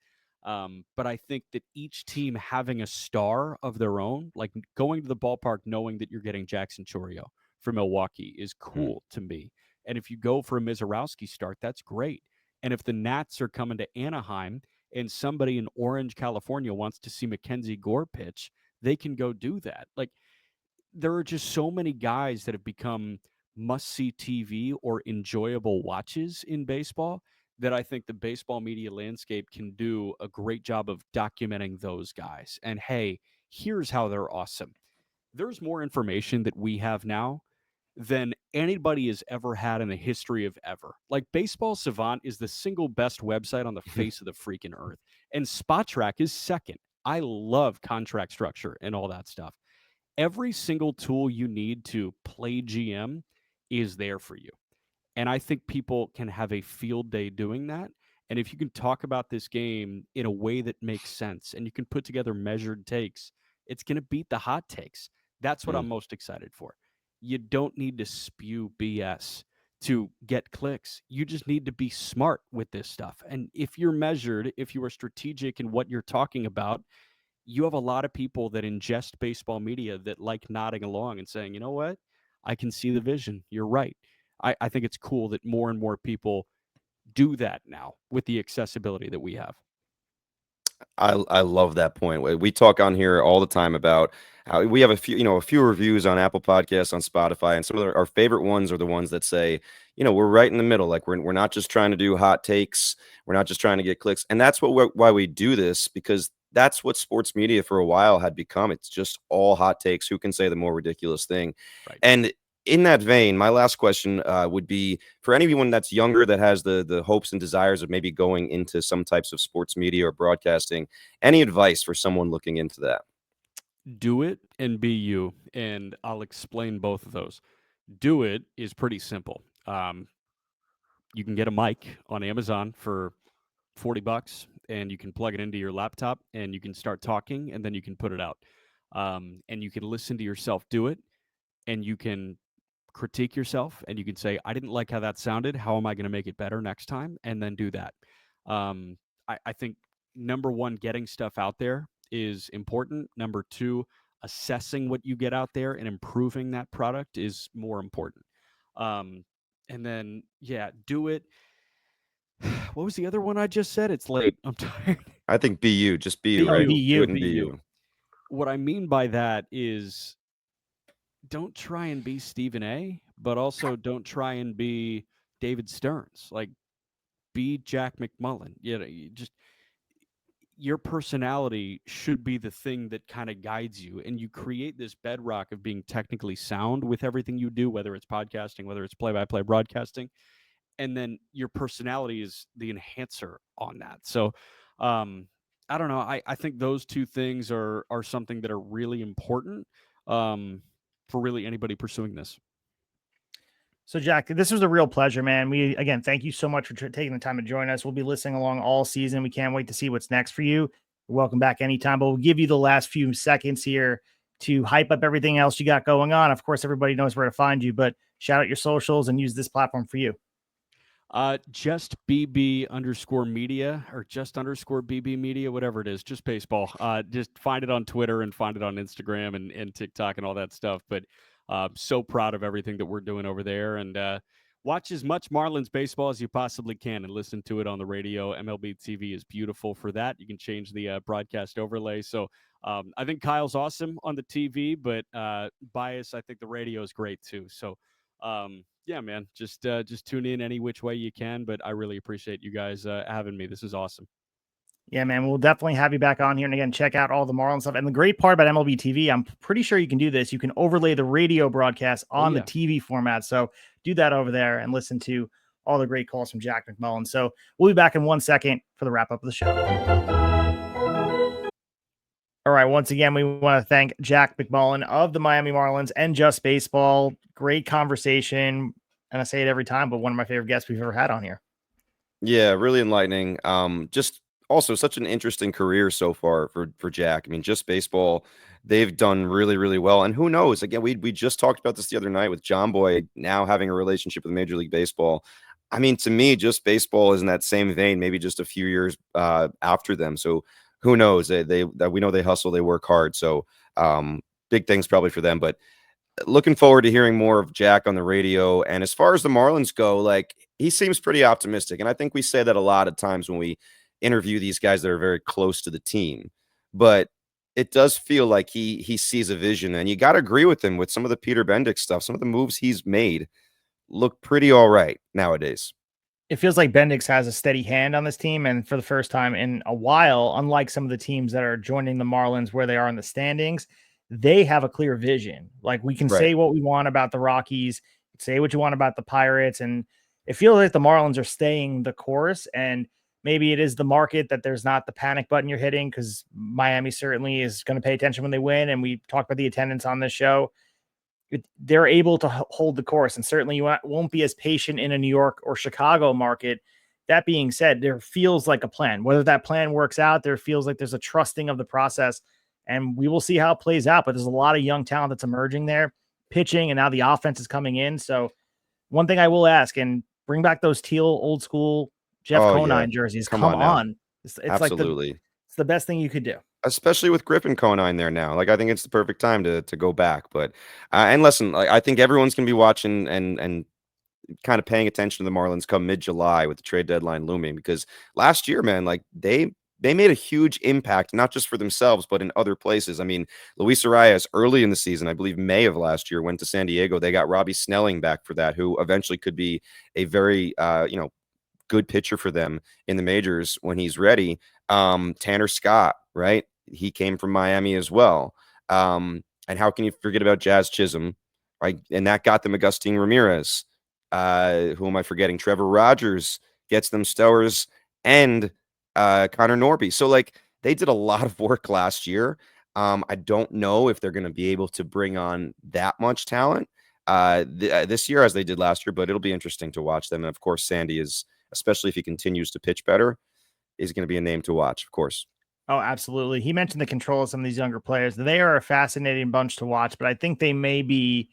But I think that each team having a star of their own, like going to the ballpark knowing that you're getting Jackson Chorio for Milwaukee, is cool to me. And if you go for a Mizorowski start, that's great. And if the Nats are coming to Anaheim and somebody in Orange, California wants to see Mackenzie Gore pitch, they can go do that. Like there are just so many guys that have become must-see TV or enjoyable watches in baseball that I think the baseball media landscape can do a great job of documenting those guys. And hey, here's how they're awesome. There's more information that we have now than anybody has ever had in the history of ever. Like Baseball Savant is the single best website on the face of the freaking earth. And Spot Track is second. I love contract structure and all that stuff. Every single tool you need to play GM is there for you. And I think people can have a field day doing that. And if you can talk about this game in a way that makes sense and you can put together measured takes, it's going to beat the hot takes. That's what I'm most excited for. You don't need to spew BS to get clicks. You just need to be smart with this stuff. And if you're measured, if you are strategic in what you're talking about, you have a lot of people that ingest baseball media that like nodding along and saying, you know what? I can see the vision. You're right. I think it's cool that more and more people do that now with the accessibility that we have. I love that point. We talk on here all the time about how we have a few reviews on Apple Podcasts, on Spotify, and some of our favorite ones are the ones that say, we're right in the middle. Like we're not just trying to do hot takes. We're not just trying to get clicks. And that's why we do this, because that's what sports media for a while had become. It's just all hot takes. Who can say the more ridiculous thing? Right. And in that vein, my last question would be for anyone that's younger that has the hopes and desires of maybe going into some types of sports media or broadcasting, any advice for someone looking into that? Do it and be you. And I'll explain both of those. Do it is pretty simple. You can get a mic on Amazon for $40 and you can plug it into your laptop and you can start talking and then you can put it out. And you can listen to yourself do it and you can critique yourself and you can say, I didn't like how that sounded. How am I going to make it better next time? And then do that. I think number one, getting stuff out there is important. Number two, assessing what you get out there and improving that product is more important. And then, yeah, do it. What was the other one I just said? It's late. I'm tired. I think BU, just BU, Oh, right? BU. Do it in BU. What I mean by that is don't try and be Stephen A, but also don't try and be David Stearns. Like, be Jack McMullen. You just, your personality should be the thing that kind of guides you, and you create this bedrock of being technically sound with everything you do, whether it's podcasting, whether it's play-by-play broadcasting, and then your personality is the enhancer on that. So I don't know. I think those two things are something that are really important for really anybody pursuing this. So, Jack, this was a real pleasure, man. We, again, thank you so much for taking the time to join us. We'll be listening along all season. We can't wait to see what's next for you. You're welcome back anytime, but we'll give you the last few seconds here to hype up everything else you got going on. Of course, everybody knows where to find you, but shout out your socials and use this platform for you. Just BB_media or just _BB media, whatever it is, just baseball. Just find it on Twitter and find it on Instagram and TikTok and all that stuff. But so proud of everything that we're doing over there, and watch as much Marlins baseball as you possibly can and listen to it on the radio. MLB TV is beautiful for that. You can change the broadcast overlay. So I think Kyle's awesome on the TV, but bias, I think the radio is great too. So yeah, man, just tune in any which way you can. But I really appreciate you guys having me. This is awesome. Yeah, man, we'll definitely have you back on here. And again, check out all the Marlins stuff. And the great part about MLB TV, I'm pretty sure you can do this. You can overlay the radio broadcast on the TV format. So do that over there and listen to all the great calls from Jack McMullen. So we'll be back in 1 second for the wrap up of the show. All right. Once again, we want to thank Jack McMullen of the Miami Marlins and Just Baseball. Great conversation. And I say it every time, but one of my favorite guests we've ever had on here. Yeah, really enlightening. Just also such an interesting career so far for Jack. I mean, Just Baseball, they've done really, really well. And who knows? Again, we just talked about this the other night with John Boy now having a relationship with Major League Baseball. I mean, to me, Just Baseball is in that same vein, maybe just a few years after them. So who knows? We know they hustle, they work hard. So big things probably for them. But looking forward to hearing more of Jack on the radio. And as far as the Marlins go, like, he seems pretty optimistic. And I think we say that a lot of times when we interview these guys that are very close to the team. But it does feel like he sees a vision. And you got to agree with him with some of the Peter Bendick stuff. Some of the moves he's made look pretty all right nowadays. It feels like Bendix has a steady hand on this team. And for the first time in a while, unlike some of the teams that are joining the Marlins where they are in the standings, they have a clear vision. Like, we can say what we want about the Rockies, say what you want about the Pirates. And it feels like the Marlins are staying the course. And maybe it is the market that there's not the panic button you're hitting, because Miami certainly is going to pay attention when they win. And we talked about the attendance on this show. They're able to hold the course, and certainly you won't be as patient in a New York or Chicago market. That being said, there feels like a plan. Whether that plan works out, there feels like there's a trusting of the process, and we will see how it plays out. But there's a lot of young talent that's emerging there, pitching, and now the offense is coming in. So one thing I will ask, and bring back those teal old school Jeff Conine jerseys. Come on. It's Absolutely. Like it's the best thing you could do. Especially with Griffin Conine there now. Like, I think it's the perfect time to go back. But and listen, like, I think everyone's gonna be watching and kind of paying attention to the Marlins come mid-July with the trade deadline looming, because last year, man, like, they made a huge impact, not just for themselves, but in other places. I mean, Luis Arias early in the season, I believe May of last year, went to San Diego. They got Robbie Snelling back for that, who eventually could be a very good pitcher for them in the majors when he's ready. Tanner Scott, right? He came from Miami as well. And how can you forget about Jazz Chisholm, right? And that got them Agustin Ramirez. Who am I forgetting? Trevor Rogers gets them Stowers and Connor Norby. So, like, they did a lot of work last year. I don't know if they're going to be able to bring on that much talent this year as they did last year, but it'll be interesting to watch them. And of course, Sandy is, especially if he continues to pitch better, is going to be a name to watch, of course. Oh, absolutely. He mentioned the control of some of these younger players. They are a fascinating bunch to watch, but I think they'd be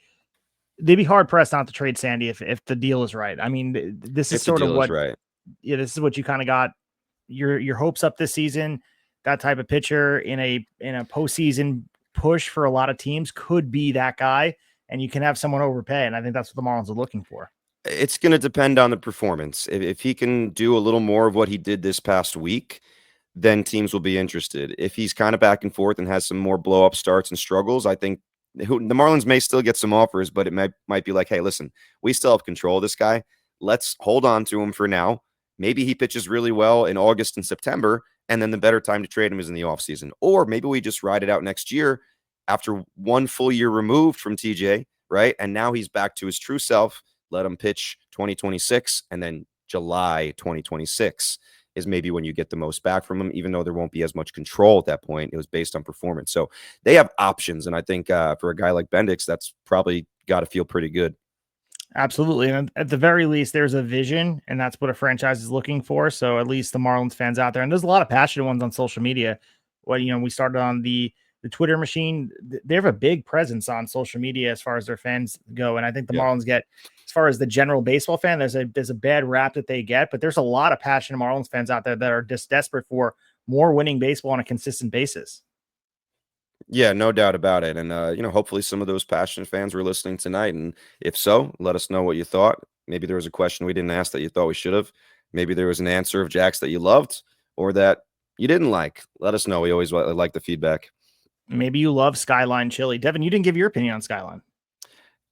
hard pressed not to trade Sandy if the deal is right. I mean, this is sort of what, this is what you kind of got your hopes up this season. That type of pitcher in a postseason push for a lot of teams could be that guy, and you can have someone overpay. And I think that's what the Marlins are looking for. It's going to depend on the performance. If he can do a little more of what he did this past week, then teams will be interested. If he's kind of back and forth and has some more blow up starts and struggles, I think the Marlins may still get some offers, but it might be like, hey, listen, we still have control of this guy. Let's hold on to him for now. Maybe he pitches really well in August and September, and then the better time to trade him is in the offseason. Or maybe we just ride it out next year after one full year removed from TJ, right? And now he's back to his true self. Let him pitch 2026, and then July 2026 is maybe when you get the most back from him, even though there won't be as much control at that point. It was based on performance. So they have options. And I think for a guy like Bendix, that's probably got to feel pretty good. Absolutely. And at the very least, there's a vision, and that's what a franchise is looking for. So at least the Marlins fans out there, and there's a lot of passionate ones on social media. Well, we started on the Twitter machine. They have a big presence on social media as far as their fans go. And I think the Marlins get, as far as the general baseball fan, there's a bad rap that they get, but there's a lot of passionate Marlins fans out there that are just desperate for more winning baseball on a consistent basis. Yeah, no doubt about it. And, hopefully some of those passionate fans were listening tonight. And if so, let us know what you thought. Maybe there was a question we didn't ask that you thought we should have. Maybe there was an answer of Jack's that you loved or that you didn't like. Let us know. We always like the feedback. Maybe you love Skyline chili. Devin, you didn't give your opinion on Skyline.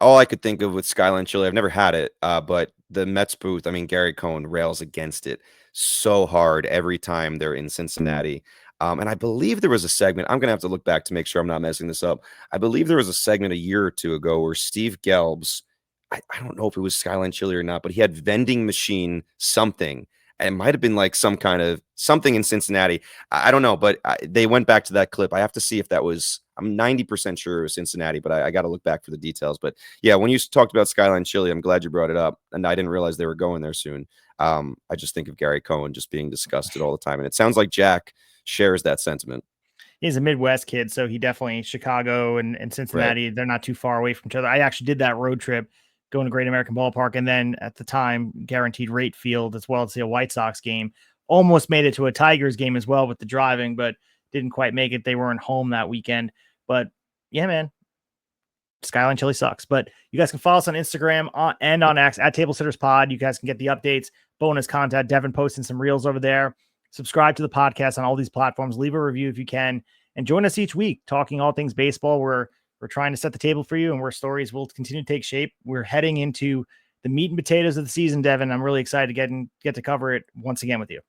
All I could think of with Skyline chili, I've never had it, but the Mets booth, Gary Cohen rails against it so hard every time they're in Cincinnati. And I believe there was a segment, I'm going to have to look back to make sure I'm not messing this up. I believe there was a segment a year or two ago where Steve Gelbs, I don't know if it was Skyline chili or not, but he had vending machine something. And it might have been like some kind of something in Cincinnati. I don't know, but they went back to that clip. I have to see if that was, I'm 90% sure it was Cincinnati, but I got to look back for the details. But yeah, when you talked about Skyline chili, I'm glad you brought it up. And I didn't realize they were going there soon. I just think of Gary Cohen just being disgusted all the time. And it sounds like Jack shares that sentiment. He's a Midwest kid, so he definitely, Chicago and Cincinnati, right. They're not too far away from each other. I actually did that road trip going to Great American Ballpark, and then at the time, Guaranteed Rate Field as well to see a White Sox game. Almost made it to a Tigers game as well with the driving, but didn't quite make it. They weren't home that weekend. But yeah, man, Skyline chili sucks. But you guys can follow us on Instagram and on X at TableSetters Pod. You guys can get the updates, bonus content. Devin posting some reels over there. Subscribe to the podcast on all these platforms. Leave a review if you can, and join us each week talking all things baseball. We're trying to set the table for you, and where stories will continue to take shape. We're heading into the meat and potatoes of the season, Devin. I'm really excited to get to cover it once again with you.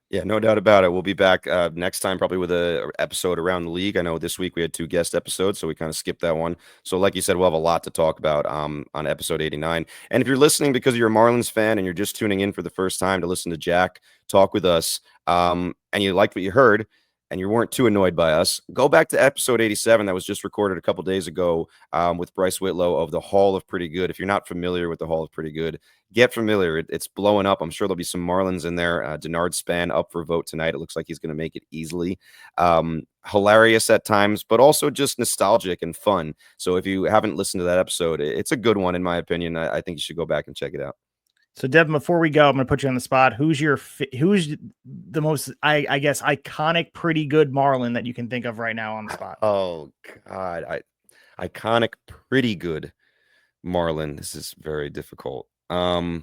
Yeah, no doubt about it. We'll be back next time, probably with an episode around the league. I know this week we had 2 guest episodes, so we kind of skipped that one. So like you said, we'll have a lot to talk about on episode 89. And if you're listening because you're a Marlins fan and you're just tuning in for the first time to listen to Jack talk with us, and you liked what you heard, and you weren't too annoyed by us, go back to episode 87 that was just recorded a couple days ago with Bryce Whitlow of the Hall of Pretty Good. If you're not familiar with the Hall of Pretty Good, get familiar. It's blowing up. I'm sure there'll be some Marlins in there. Denard Span up for vote tonight. It looks like he's going to make it easily. Hilarious at times, but also just nostalgic and fun. So if you haven't listened to that episode, it's a good one, in my opinion. I think you should go back and check it out. So, Devin, before we go, I'm going to put you on the spot. Who's the most, I guess, iconic, pretty good Marlin that you can think of right now on the spot? Oh, God. Iconic, pretty good Marlin. This is very difficult. I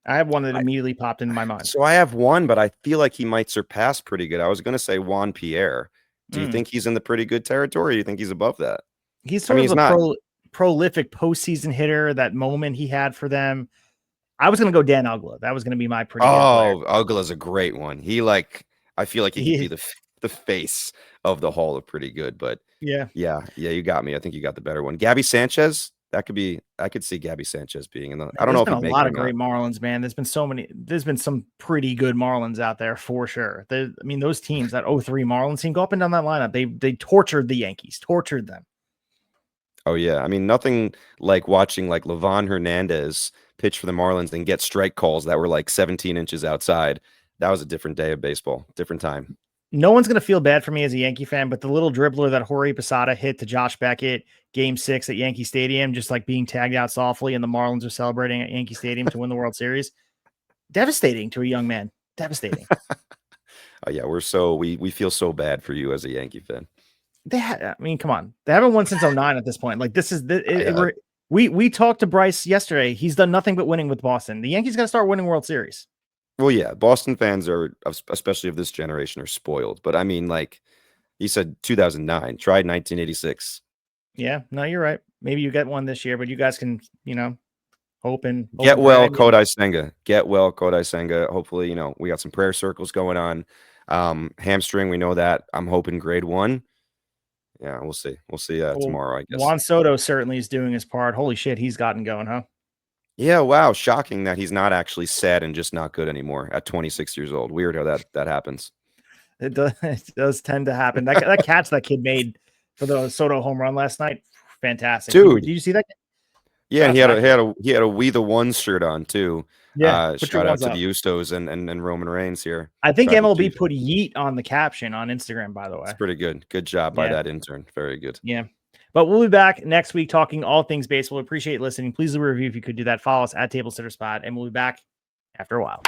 have one that immediately popped into my mind. So I have one, but I feel like he might surpass pretty good. I was going to say Juan Pierre. Do you think he's in the pretty good territory, or do you think he's above that? He's sort of a prolific postseason hitter. That moment he had for them. I was going to go Dan Uggla. That was going to be my pretty good player. Uggla's a great one. I feel like he could be the face of the Hall of Pretty Good, but yeah, you got me. I think you got the better one. Gabby Sanchez, I could see Gabby Sanchez being in the, I don't know if there's been a lot of great Marlins, man. There's been some pretty good Marlins out there for sure. Those teams, that 03 Marlins team, go up and down that lineup. They tortured the Yankees, tortured them. Oh yeah. Nothing like watching like Livan Hernandez pitch for the Marlins and get strike calls that were like 17 inches outside. That was a different day of baseball, different time. No one's going to feel bad for me as a Yankee fan, but the little dribbler that Jorge Posada hit to Josh Beckett Game 6 at Yankee Stadium, just like being tagged out softly, and the Marlins are celebrating at Yankee Stadium to win the World Series. Devastating to a young man. Devastating. Oh yeah, we feel so bad for you as a Yankee fan. I mean, come on. They haven't won since 09 at this point. Like, this is we talked to Bryce yesterday. He's done nothing but winning with Boston. The Yankees got to start winning World Series. Well, yeah, Boston fans are, especially of this generation, are spoiled. But I mean, like you said, 2009, tried 1986. Yeah, no, you're right. Maybe you get one this year, but you guys can, hope and Get well, Kodai Senga. Get well, Kodai Senga. Hopefully, we got some prayer circles going on. Hamstring, we know that. I'm hoping grade 1. Yeah, we'll see. We'll see tomorrow, I guess. Juan Soto certainly is doing his part. Holy shit, he's gotten going, huh? Yeah, wow. Shocking that he's not actually sad and just not good anymore at 26 years old. Weird how that happens. It does tend to happen. That catch that kid made for the Soto home run last night, fantastic. Dude, did you see that? Yeah, and he had a We the Ones shirt on too. Yeah, shout out to the Ustos and Roman Reigns here. I think MLB put Yeet on the caption on Instagram, by the way. It's pretty good. Good job by that intern. Very good. Yeah. But we'll be back next week talking all things baseball. Appreciate listening. Please leave a review if you could do that. Follow us at TableSetters Pod, and we'll be back after a while.